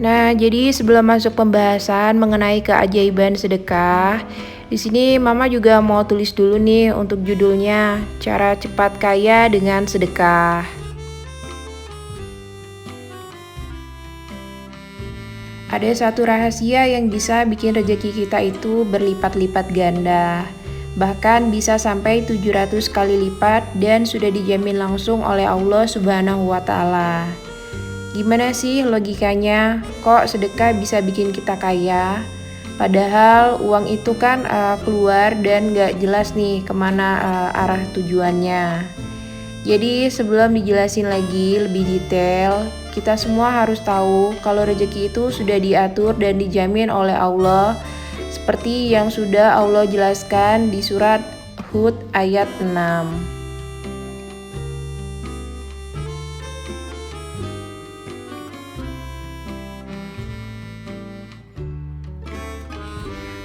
Nah, jadi sebelum masuk pembahasan mengenai keajaiban sedekah, di sini Mama juga mau tulis dulu nih untuk judulnya, Cara Cepat Kaya dengan Sedekah. Ada satu rahasia yang bisa bikin rezeki kita itu berlipat-lipat ganda. Bahkan bisa sampai 700 kali lipat dan sudah dijamin langsung oleh Allah Subhanahu wa Ta'ala. Gimana sih logikanya? Kok sedekah bisa bikin kita kaya? Padahal uang itu kan keluar dan gak jelas nih kemana arah tujuannya. Jadi sebelum dijelasin lagi lebih detail, kita semua harus tahu kalau rezeki itu sudah diatur dan dijamin oleh Allah seperti yang sudah Allah jelaskan di surat Hud ayat 6.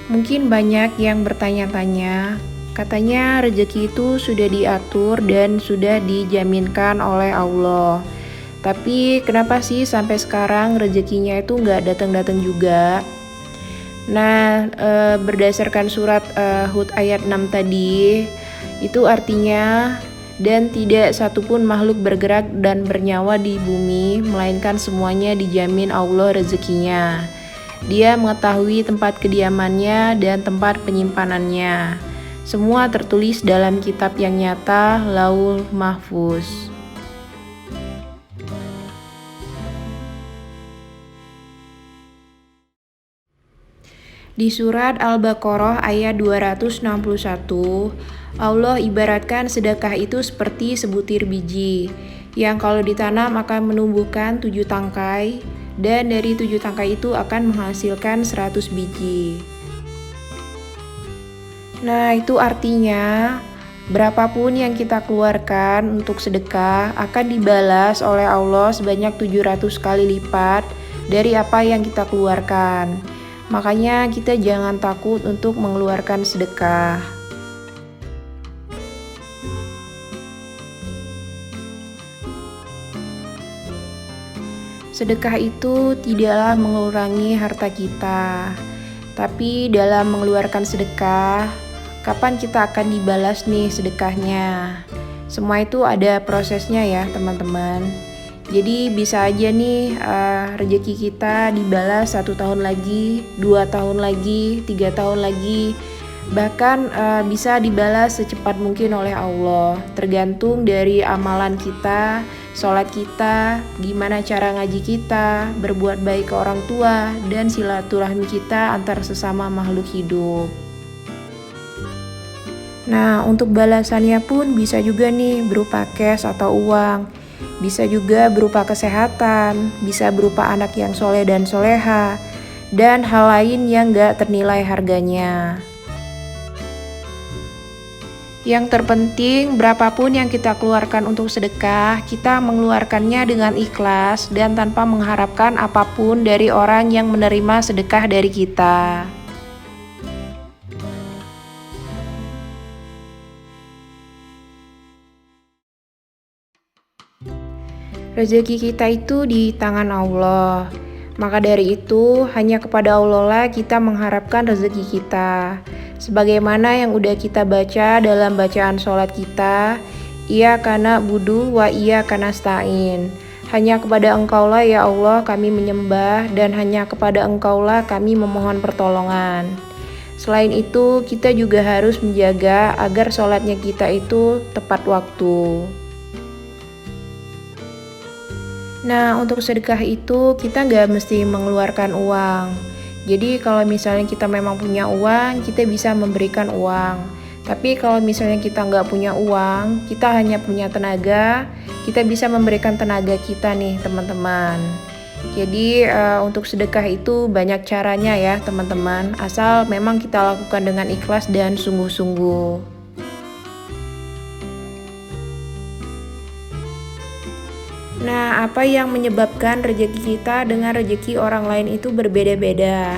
Mungkin banyak yang bertanya-tanya, katanya rezeki itu sudah diatur dan sudah dijaminkan oleh Allah. Tapi kenapa sih sampai sekarang rezekinya itu nggak datang-datang juga? Nah, berdasarkan surat Hud ayat 6 tadi, itu artinya dan tidak satupun makhluk bergerak dan bernyawa di bumi, melainkan semuanya dijamin Allah rezekinya. Dia mengetahui tempat kediamannya dan tempat penyimpanannya. Semua tertulis dalam kitab yang nyata, Lauhul Mahfuz. Di surat Al-Baqarah ayat 261, Allah ibaratkan sedekah itu seperti sebutir biji, yang kalau ditanam akan menumbuhkan 7 tangkai, dan dari 7 tangkai itu akan menghasilkan 100 biji. Nah, itu artinya berapapun yang kita keluarkan untuk sedekah akan dibalas oleh Allah sebanyak 700 kali lipat dari apa yang kita keluarkan. Makanya kita jangan takut untuk mengeluarkan sedekah. Sedekah itu tidaklah mengurangi harta kita, tapi dalam mengeluarkan sedekah, kapan kita akan dibalas nih sedekahnya? Semua itu ada prosesnya ya teman-teman. Jadi bisa aja nih rezeki kita dibalas 1 tahun lagi, 2 tahun lagi, 3 tahun lagi. Bahkan bisa dibalas secepat mungkin oleh Allah, tergantung dari amalan kita, sholat kita, gimana cara ngaji kita, berbuat baik ke orang tua, dan silaturahmi kita antar sesama makhluk hidup. Nah, untuk balasannya pun bisa juga nih berupa cash atau uang, bisa juga berupa kesehatan, bisa berupa anak yang soleh dan soleha, dan hal lain yang gak ternilai harganya. Yang terpenting, berapapun yang kita keluarkan untuk sedekah, kita mengeluarkannya dengan ikhlas dan tanpa mengharapkan apapun dari orang yang menerima sedekah dari kita. Rezeki kita itu di tangan Allah. Maka dari itu, hanya kepada Allah lah kita mengharapkan rezeki kita. Sebagaimana yang udah kita baca dalam bacaan sholat kita, Iya kana budu wa iya kana stain. Hanya kepada Engkaulah ya Allah kami menyembah, dan hanya kepada Engkaulah kami memohon pertolongan. Selain itu, kita juga harus menjaga agar sholatnya kita itu tepat waktu. Nah, untuk sedekah itu kita nggak mesti mengeluarkan uang. Jadi kalau misalnya kita memang punya uang, kita bisa memberikan uang. Tapi kalau misalnya kita nggak punya uang, kita hanya punya tenaga, kita bisa memberikan tenaga kita nih teman-teman. Jadi untuk sedekah itu banyak caranya ya teman-teman, asal memang kita lakukan dengan ikhlas dan sungguh-sungguh. Nah, apa yang menyebabkan rezeki kita dengan rezeki orang lain itu berbeda-beda?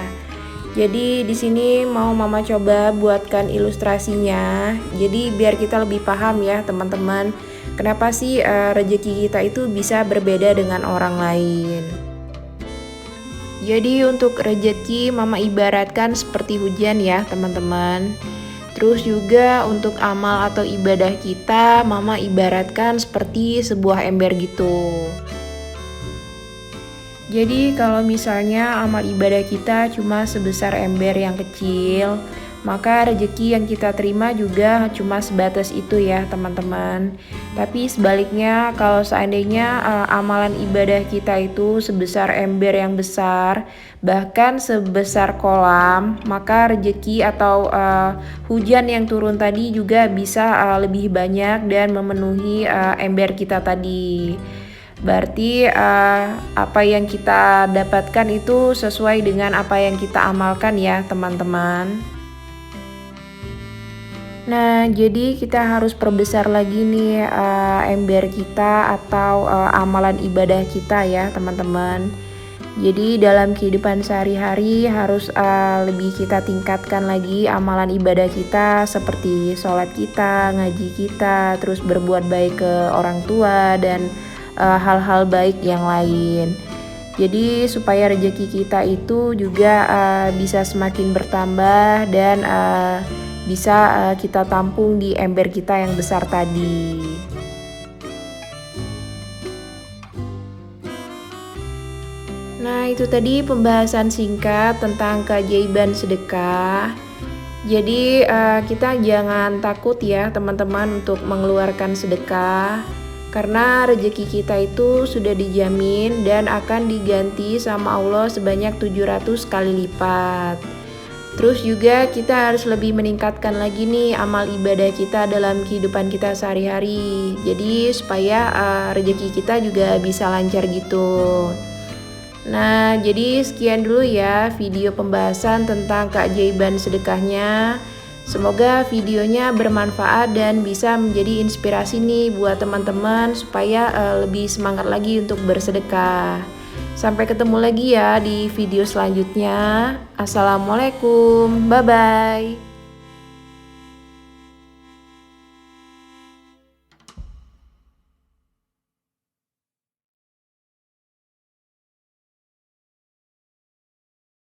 Jadi di sini mau Mama coba buatkan ilustrasinya. Jadi biar kita lebih paham ya teman-teman, kenapa sih rezeki kita itu bisa berbeda dengan orang lain. Jadi untuk rezeki Mama ibaratkan seperti hujan ya teman-teman. Terus juga untuk amal atau ibadah kita Mama ibaratkan seperti sebuah ember gitu. Jadi kalau misalnya amal ibadah kita cuma sebesar ember yang kecil, maka rezeki yang kita terima juga cuma sebatas itu ya teman-teman. Tapi sebaliknya kalau seandainya amalan ibadah kita itu sebesar ember yang besar, bahkan sebesar kolam, maka rezeki atau hujan yang turun tadi juga bisa lebih banyak dan memenuhi ember kita tadi. Berarti apa yang kita dapatkan itu sesuai dengan apa yang kita amalkan ya teman-teman. Nah, jadi kita harus perbesar lagi nih ember kita atau amalan ibadah kita ya teman-teman. Jadi dalam kehidupan sehari-hari harus lebih kita tingkatkan lagi amalan ibadah kita seperti sholat kita, ngaji kita, terus berbuat baik ke orang tua dan hal-hal baik yang lain. Jadi supaya rezeki kita itu juga bisa semakin bertambah dan bisa kita tampung di ember kita yang besar tadi. Nah, itu tadi pembahasan singkat tentang keajaiban sedekah. Jadi kita jangan takut ya teman-teman untuk mengeluarkan sedekah. Karena rezeki kita itu sudah dijamin dan akan diganti sama Allah sebanyak 700 kali lipat. Terus juga kita harus lebih meningkatkan lagi nih amal ibadah kita dalam kehidupan kita sehari-hari. Jadi supaya rezeki kita juga bisa lancar gitu. Nah, jadi sekian dulu ya video pembahasan tentang keajaiban sedekahnya. Semoga videonya bermanfaat dan bisa menjadi inspirasi nih buat teman-teman supaya lebih semangat lagi untuk bersedekah. Sampai ketemu lagi ya di video selanjutnya. Assalamualaikum, bye-bye.